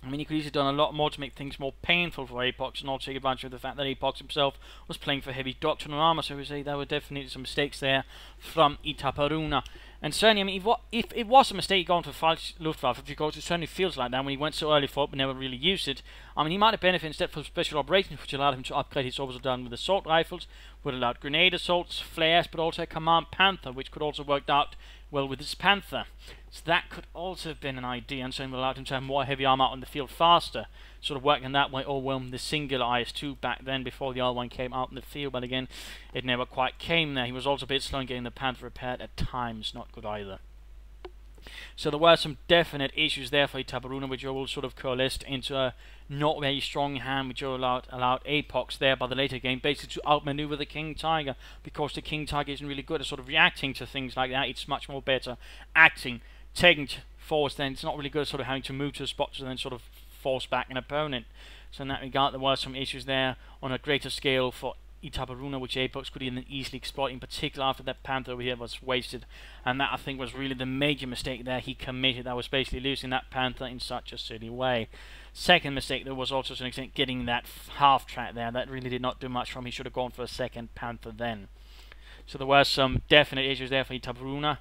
I mean, he could easily have done a lot more to make things more painful for Apox, and also take advantage of the fact that Apox himself was playing for heavy doctrinal armor. So we say there were definitely some mistakes there from Itaperuna. And certainly, I mean, if it was a mistake going for false Luftwaffe, because it certainly feels like that when he went so early for it but never really used it, I mean, he might have benefited instead from special operations, which allowed him to upgrade his orbital done with assault rifles, would have allowed grenade assaults, flares, but also a command Panther, which could also work out well with his Panther. So that could also have been an idea, and certainly allowed him to have more heavy armor out on the field faster, sort of working that way, overwhelm the singular IS-2 back then before the other one came out in the field. But again, it never quite came there. He was also a bit slow in getting the Panther repaired at times, not good either. So there were some definite issues there for Itaperuna, which all sort of coalesced into a not very strong hand, which allowed Apox there by the later game basically to outmaneuver the King Tiger, because the King Tiger isn't really good at sort of reacting to things like that. It's much more better acting, taking force, then it's not really good at sort of having to move to a spot to then sort of force back an opponent. So in that regard, there were some issues there on a greater scale for Itaperuna, which Apox could even easily exploit, in particular after that Panther over here was wasted. And that, I think, was really the major mistake there he committed. That was basically losing that Panther in such a silly way. Second mistake, there was also to an extent getting that half track there. That really did not do much for him. He should have gone for a second Panther then. So there were some definite issues there for Itaperuna.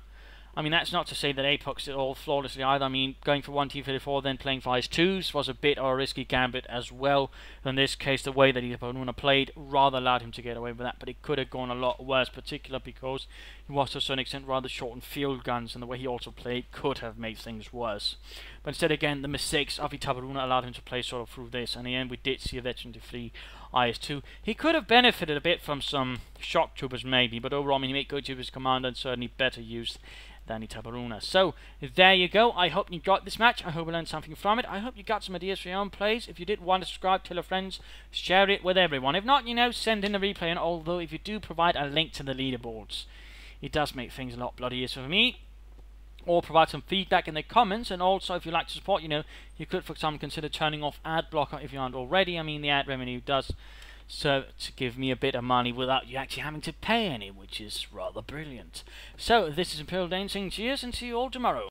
I mean, that's not to say that Apox did all flawlessly either. I mean, going for 1 T-34, then playing for IS-2s was a bit of a risky gambit as well. In this case, the way that Itaperuna played rather allowed him to get away with that, but it could have gone a lot worse, particularly because he was to a certain extent rather short on field guns, and the way he also played could have made things worse. But instead, again, the mistakes of Itaperuna allowed him to play sort of through this, and in the end, we did see a veteran defeat IS-2. He could have benefited a bit from some shock troopers maybe, but overall, I mean, he made good use of his commander and certainly better use than Itaperuna. So, there you go. I hope you got this match. I hope you learned something from it. I hope you got some ideas for your own plays. If you did want to subscribe, tell your friends, share it with everyone. If not, you know, send in a replay. And although if you do provide a link to the leaderboards, it does make things a lot bloody easier for me. Or provide some feedback in the comments. And also, if you'd like to support, you know, you could, for example, consider turning off ad blocker if you aren't already. I mean, the ad revenue does serve to give me a bit of money without you actually having to pay any, which is rather brilliant. So, this is Imperial Dane saying cheers and see you all tomorrow.